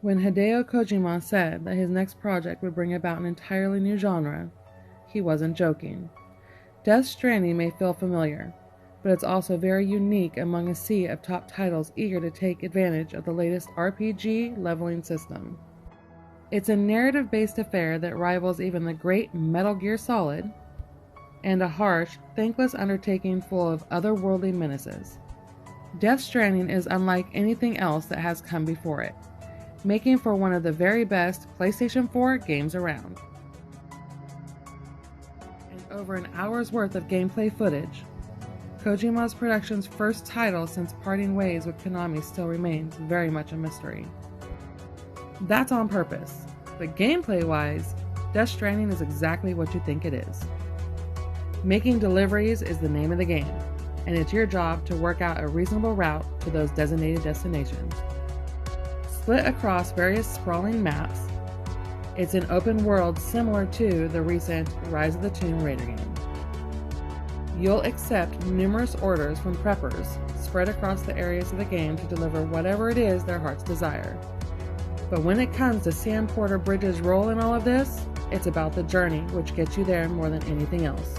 When Hideo Kojima said that his next project would bring about an entirely new genre, he wasn't joking. Death Stranding may feel familiar, but it's also very unique among a sea of top titles eager to take advantage of the latest RPG leveling system. It's a narrative-based affair that rivals even the great Metal Gear Solid, and a harsh, thankless undertaking full of otherworldly menaces. Death Stranding is unlike anything else that has come before it, making for one of the very best PlayStation 4 games around. And over an hour's worth of gameplay footage, Kojima's production's first title since parting ways with Konami still remains very much a mystery. That's on purpose, but gameplay-wise, Death Stranding is exactly what you think it is. Making deliveries is the name of the game, and it's your job to work out a reasonable route to those designated destinations. Split across various sprawling maps, it's an open world similar to the recent Rise of the Tomb Raider game. You'll accept numerous orders from preppers spread across the areas of the game to deliver whatever it is their hearts desire. But when it comes to Sam Porter Bridges' role in all of this, it's about the journey which gets you there more than anything else.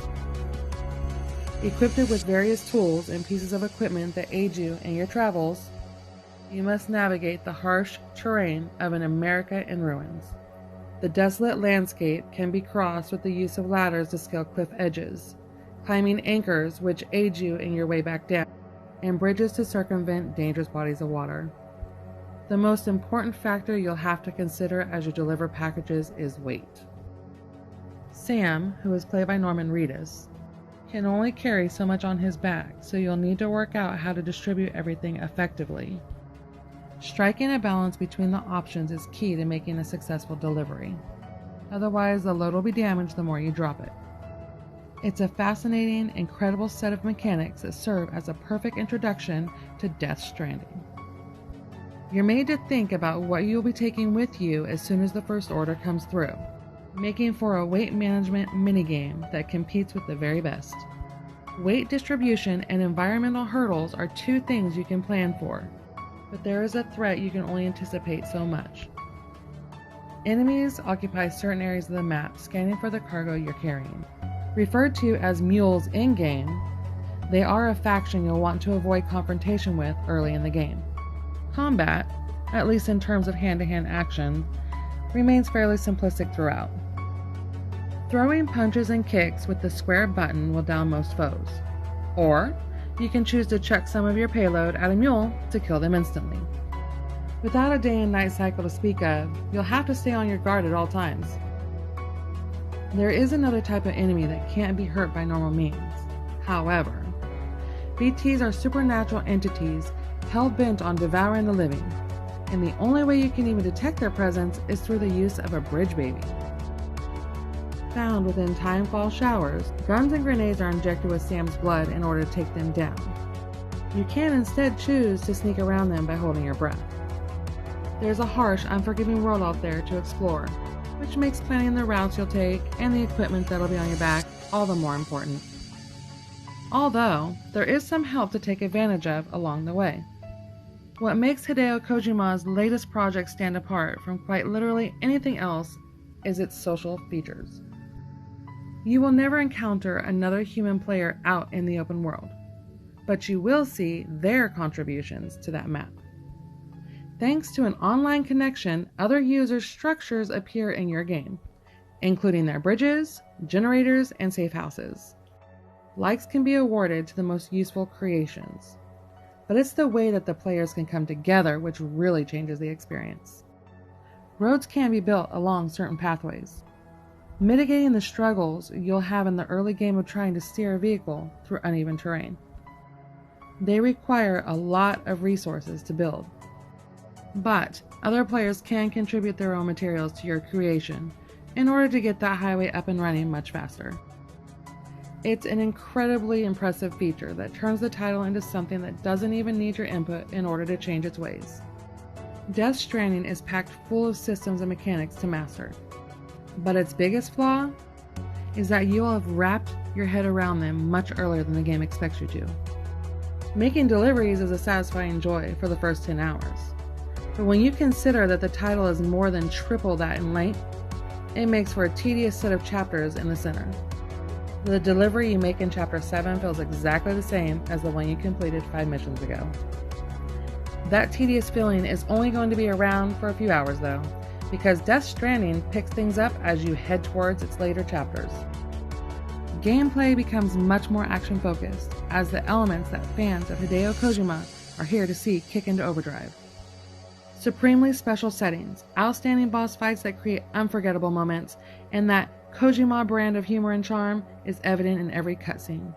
Equipped with various tools and pieces of equipment that aid you in your travels, you must navigate the harsh terrain of an America in ruins. The desolate landscape can be crossed with the use of ladders to scale cliff edges, climbing anchors which aid you in your way back down, and bridges to circumvent dangerous bodies of water. The most important factor you'll have to consider as you deliver packages is weight. Sam, who is played by Norman Reedus, can only carry so much on his back, so you'll need to work out how to distribute everything effectively. Striking a balance between the options is key to making a successful delivery. Otherwise, the load will be damaged the more you drop it. It's a fascinating, incredible set of mechanics that serve as a perfect introduction to Death Stranding. You're made to think about what you'll be taking with you as soon as the first order comes through, making for a weight management minigame that competes with the very best. Weight distribution and environmental hurdles are two things you can plan for, but there is a threat you can only anticipate so much. Enemies occupy certain areas of the map, scanning for the cargo you're carrying. Referred to as mules in-game, they are a faction you'll want to avoid confrontation with early in the game. Combat, at least in terms of hand-to-hand action, remains fairly simplistic throughout. Throwing punches and kicks with the square button will down most foes, or you can choose to chuck some of your payload at a mule to kill them instantly. Without a day and night cycle to speak of, you'll have to stay on your guard at all times. There is another type of enemy that can't be hurt by normal means. However, BTs are supernatural entities hell-bent on devouring the living, and the only way you can even detect their presence is through the use of a bridge baby. Found within timefall showers, guns and grenades are injected with Sam's blood in order to take them down. You can instead choose to sneak around them by holding your breath. There's a harsh, unforgiving world out there to explore, which makes planning the routes you'll take and the equipment that'll be on your back all the more important. Although, there is some help to take advantage of along the way. What makes Hideo Kojima's latest project stand apart from quite literally anything else is its social features. You will never encounter another human player out in the open world, but you will see their contributions to that map. Thanks to an online connection, other users' structures appear in your game, including their bridges, generators, and safe houses. Likes can be awarded to the most useful creations, but it's the way that the players can come together which really changes the experience. Roads can be built along certain pathways, mitigating the struggles you'll have in the early game of trying to steer a vehicle through uneven terrain. They require a lot of resources to build, but other players can contribute their own materials to your creation in order to get that highway up and running much faster. It's an incredibly impressive feature that turns the title into something that doesn't even need your input in order to change its ways. Death Stranding is packed full of systems and mechanics to master, but its biggest flaw is that you will have wrapped your head around them much earlier than the game expects you to. Making deliveries is a satisfying joy for the first 10 hours, But when you consider that the title is more than triple that in length, it makes for a tedious set of chapters in the center. The delivery you make in Chapter 7 feels exactly the same as the one you completed 5 missions ago. That tedious feeling is only going to be around for a few hours though, because Death Stranding picks things up as you head towards its later chapters. Gameplay becomes much more action-focused, as the elements that fans of Hideo Kojima are here to see kick into overdrive. Supremely special settings, outstanding boss fights that create unforgettable moments, and that Kojima brand of humor and charm is evident in every cutscene.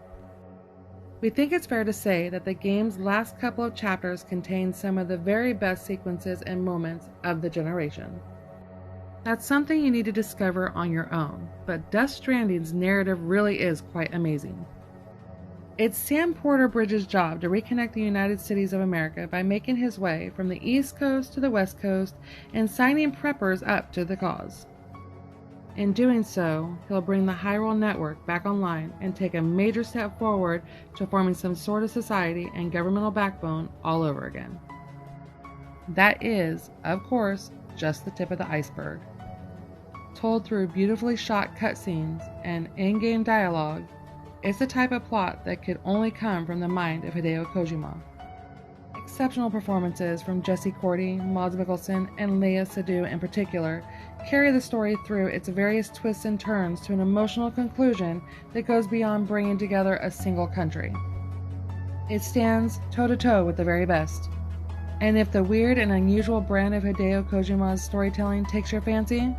We think it's fair to say that the game's last couple of chapters contain some of the very best sequences and moments of the generation. That's something you need to discover on your own, but Death Stranding's narrative really is quite amazing. It's Sam Porter Bridges' job to reconnect the United Cities of America by making his way from the East Coast to the West Coast and signing preppers up to the cause. In doing so, he'll bring the Hyrule Network back online and take a major step forward to forming some sort of society and governmental backbone all over again. That is, of course, just the tip of the iceberg. Told through beautifully shot cutscenes and in-game dialogue, it's the type of plot that could only come from the mind of Hideo Kojima. Exceptional performances from Jesse Cordy, Mads Mikkelsen, and Léa Seydoux in particular carry the story through its various twists and turns to an emotional conclusion that goes beyond bringing together a single country. It stands toe-to-toe with the very best. And if the weird and unusual brand of Hideo Kojima's storytelling takes your fancy,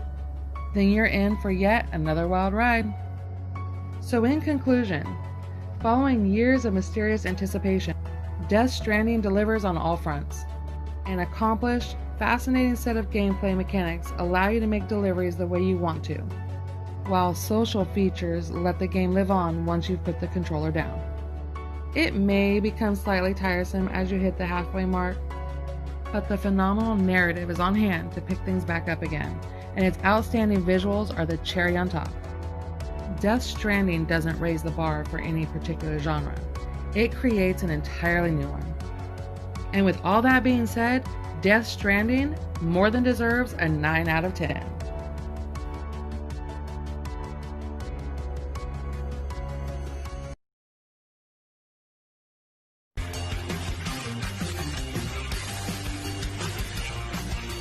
then you're in for yet another wild ride. So in conclusion, following years of mysterious anticipation, Death Stranding delivers on all fronts. An accomplished, fascinating set of gameplay mechanics allow you to make deliveries the way you want to, while social features let the game live on once you've put the controller down. It may become slightly tiresome as you hit the halfway mark, but the phenomenal narrative is on hand to pick things back up again, and its outstanding visuals are the cherry on top. Death Stranding doesn't raise the bar for any particular genre. It creates an entirely new one. And with all that being said, Death Stranding more than deserves a 9 out of 10.